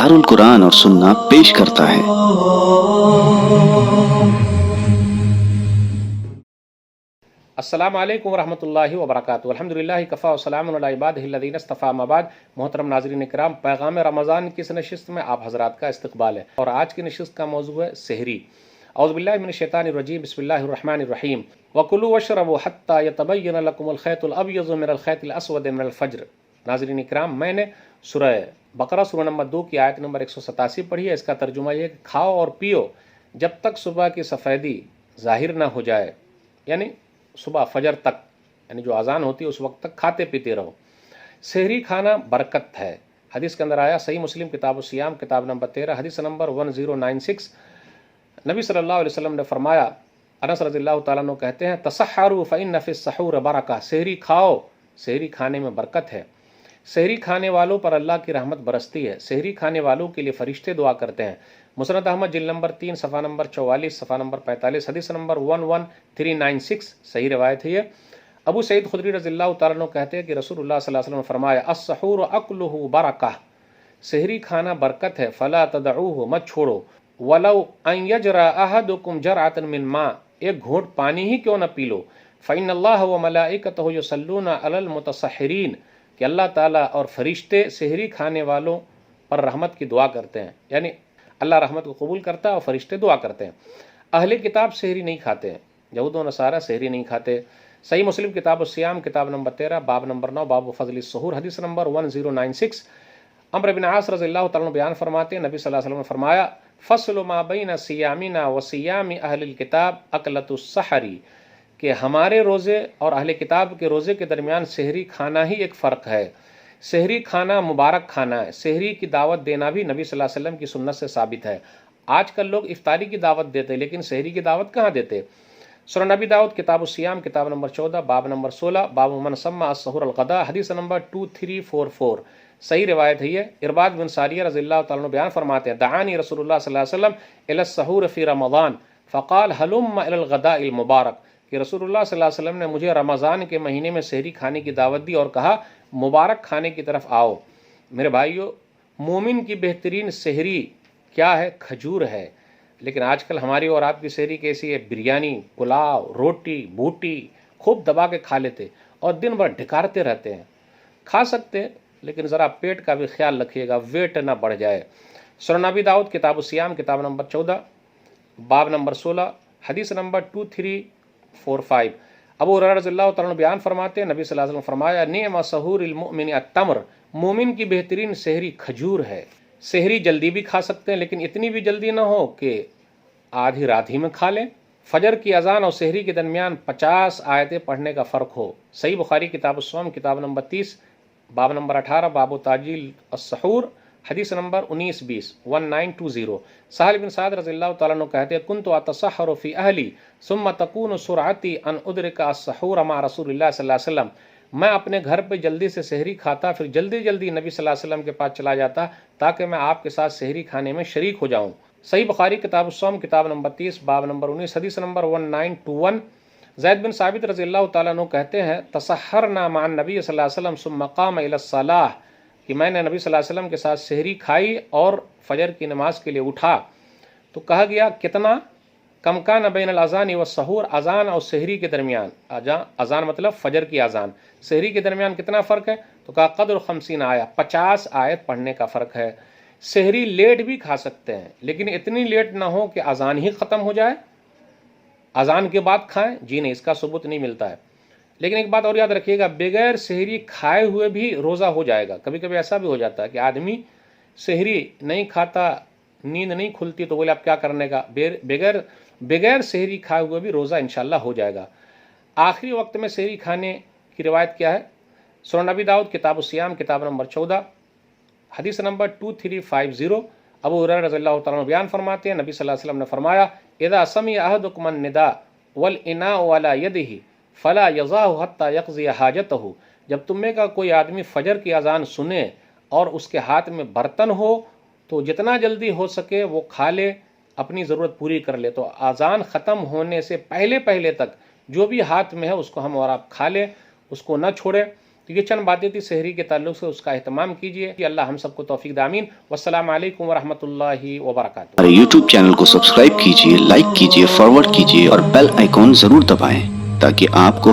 दारुल कुरान और सुन्ना पेश करता है। अस्सलामु अलैकुम वरहमतुल्लाहि वबरकातुहू। अल्हम्दुलिल्लाहि कफ़ा व सलामुन अला इबादिहिल्लज़ीना इस्तफ़ा अम्मा बाद। मोहतरम नाज़रीन इकराम, पैगाम रमज़ान की इस नशिस्त में आप हज़रात का इस्तक़बाल है और आज की नशिस्त का मौज़ू है सहरी। औज़ु बिल्लाहि मिनश शैतानिर रजीम, बिस्मिल्लाहिर रहमानिर रहीम। वकुलू वशरबू हत्ता यतबय्यन लकुमुल खैतुल अबयज़ु मिनल खैतिल अस्वद मिनल फ़ज्र। नाज़रीन इकराम, मैंने सूरह बकरा सूरह नंबर 2 की आयत नंबर 187 पढ़ी है। इसका तर्जुमा यह है कि खाओ और पियो जब तक सुबह की सफ़ेदी ज़ाहिर ना हो जाए, यानी सुबह फजर तक, यानी जो अजान होती है उस वक्त तक खाते पीते रहो। सहरी खाना बरकत है। हदीस के अंदर आया, सही मुस्लिम किताब सियाम किताब नंबर 13 हदीस नंबर 1096, नबी सल्लल्लाहु अलैहि वसल्लम ने फरमाया, अनस रज़ियल्लाहु ताला अन्हु कहते हैं, तसहरु फ़इन्न फ़िस सहूर बरका। सहरी खाओ, सहरी खाने में बरकत है। सहरी खाने वालों पर अल्लाह की रहमत बरसती है। सहरी खाने वालों के लिए फरिश्ते दुआ करते हैं। मुस्नद अहमद जिल्द नंबर 3 सफ़ा नंबर 44 सफ़ा नंबर 45 हदीस नंबर 11396 सही रवायत है ये। अबू सईद खुदरी रज़ियल्लाहु ताला अन्हु कहते हैं कि रसूलुल्लाह सल्लल्लाहु अलैहि वसल्लम ने फरमाया, अस्सहूर अक्लुहु बरका। सहरी खाना बरकत है। फला तदऊहु, मत छोड़ो। वलौ अन यजरा अहदुकुम जरअतन मिन मा, एक घूंट पानी ही क्यों न पी लो। फ़इन्नल्लाह व मलाइकतहु युसल्लूना अलल मुतसहरीन, कि अल्लाह ताला और फरिश्ते सहरी खाने वालों पर रहमत की दुआ करते हैं, यानी अल्लाह रहमत को कबूल करता है और फरिश्ते दुआ करते हैं। अहले किताब सहरी नहीं खाते हैं, यहूद व नसारा सहरी नहीं खाते। सही मुस्लिम किताब सियाम किताब नंबर 13 बाब नंबर 9 बाब फजल सहूर हदीस नंबर 1096। अम्र बिन आस रज़ियल्लाहु तआला अन्हु बयान फरमाते हैं, नबी सल्लल्लाहु अलैहि वसल्लम ने फरमाया, फस्लु मा बैन सियामिना व सियामी अहलिल किताब अकलतुस सहरी, कि हमारे रोज़े और अहले किताब के रोज़े के दरमियान सहरी खाना ही एक फ़र्क है। सहरी खाना मुबारक खाना है। सहरी की दावत देना भी नबी सल्लल्लाहु अलैहि वसल्लम की सुन्नत से साबित है। आजकल लोग इफ्तारी की दावत देते हैं, लेकिन सहरी की दावत कहाँ देते। सुनन नबी दाऊद किताब सियाम किताब नंबर 14 बाब नंबर 16 बाब मन सम्मा अस्सहूर अल-ग़दा हदीस नंबर 2344 सही रिवायत है ये। इरबाद बिन सारिया रज़ियल्लाहु ताला अन्हु बयान फरमाते हैं, दआनी रसूलुल्लाह सल्लल्लाहु अलैहि वसल्लम इला सहूर फ़ी रमज़ान फ़क़ाल हलुम्मा इलल ग़दाइल मुबारक, कि रसूलुल्लाह सल्लल्लाहु अलैहि वसल्लम ने मुझे रमज़ान के महीने में सहरी खाने की दावत दी और कहा, मुबारक खाने की तरफ आओ। मेरे भाइयों, मोमिन की बेहतरीन सहरी क्या है? खजूर है। लेकिन आजकल हमारी और आपकी सहरी कैसी है? बिरयानी, पुलाव, रोटी, बूटी खूब दबा के खा लेते और दिन भर ढिकारते रहते हैं। खा सकते हैं, लेकिन ज़रा पेट का भी ख्याल रखिएगा, वेट ना बढ़ जाए। सुनन नबी दाऊद किताब सियाम किताब नंबर 14 बाब नंबर 16 हदीस नंबर 2345। अबू हुरैरा रज़ियल्लाहु तआला अन्हु बयान फरमाते हैं, नबी सल्लल्लाहु अलैहि वसल्लम फरमाया, निअमा सहूरिल मुमिन अत-तम्र, मोमिन की बेहतरीन सहरी खजूर है। सहरी जल्दी भी खा सकते हैं, लेकिन इतनी भी जल्दी ना हो कि आधी रात ही में खा लें। फजर की अजान और सहरी के दरमियान 50 आयतें पढ़ने का फ़र्क हो। सही बुखारी किताब अस्सौम किताब नंबर 30 बाब नंबर 18 बाबु ताजील अस्सहूर हदीस नंबर 1920 साहिल बिन साद रज़ियल्लाहु ताला अन्हु कहते हैं, कुन्तु अतसहरु फ़ी अहली सुम्मा तकूनु सुरअती अन उदरिका अस्सहूर मा रसूलिल्लाह सल्लल्लाहु अलैहि वसल्लम, मैं अपने घर पे जल्दी से सहरी खाता, फिर जल्दी जल्दी नबी सल्लल्लाहु अलैहि वसल्लम के पास चला जाता ताकि मैं आपके साथ सहरी खाने में शरीक हो जाऊँ। सही बुखारी किताब सौम किताब नंबर 30 बाब नंबर 19 हदीस नंबर 1921। ज़ैद बिन साबित रज़ियल्लाहु ताला अन्हु कहते हैं, तसहरना मअन नबी सल्लल्लाहु अलैहि वसल्लम सुम्मा क़ाम इला सलाह, कि मैंने नबी सल्लल्लाहु अलैहि वसल्लम के साथ सहरी खाई और फजर की नमाज के लिए उठा तो कहा गया, कितना? कम कान बैनल अज़ान व सहूर, अज़ान और सहरी के दरमियान, अज़ान मतलब फजर की अज़ान, सहरी के दरमियान कितना फ़र्क है? तो कहा क़द्र 50 आया, 50 आयत पढ़ने का फ़र्क है। सहरी लेट भी खा सकते हैं, लेकिन इतनी लेट ना हो कि अज़ान ही ख़त्म हो जाए, अज़ान के बाद खाएं। जी नहीं, इसका सबूत नहीं मिलता है। लेकिन एक बात और याद रखिएगा, बगैर सहरी खाए हुए भी रोज़ा हो जाएगा। कभी कभी ऐसा भी हो जाता है कि आदमी सहरी नहीं खाता, नींद नहीं खुलती, तो बोले आप क्या करने का, बगैर सहरी खाए हुए भी रोज़ा इंशाल्लाह हो जाएगा। आखिरी वक्त में सहरी खाने की रिवायत क्या है? सुनन नबी दाऊद किताब सियाम किताब नंबर 14 हदीस नंबर 2350। अबू हुरैरा रज़ियल्लाहु तआला अन्हु बयान फरमाते हैं, नबी सल्लल्लाहु अलैहि वसल्लम ने फरमाया, इज़ा समिअ अहदुकुम निदा वल इनाउ अला यदिही फला यज़ाहु हत्ता यक़ज़िया हाजतहु, जब तुम में का कोई आदमी फजर की अजान सुने और उसके हाथ में बर्तन हो तो जितना जल्दी हो सके वो खा ले, अपनी ज़रूरत पूरी कर ले। तो अजान ख़त्म होने से पहले पहले तक जो भी हाथ में है उसको हम और आप खा लें, उसको न छोड़ें। تو یہ چند باتیں تھی سحری کے تعلق سے، اس کا اہتمام کیجیے کہ اللہ ہم سب کو توفیق دے، آمین۔ والسلام علیکم ورحمۃ اللہ وبرکاتہ۔ ہمارے YouTube چینل کو سبسکرائب کیجئے، لائک کیجئے، فارورڈ کیجئے اور بیل آئیکن ضرور دبائیں تاکہ آپ کو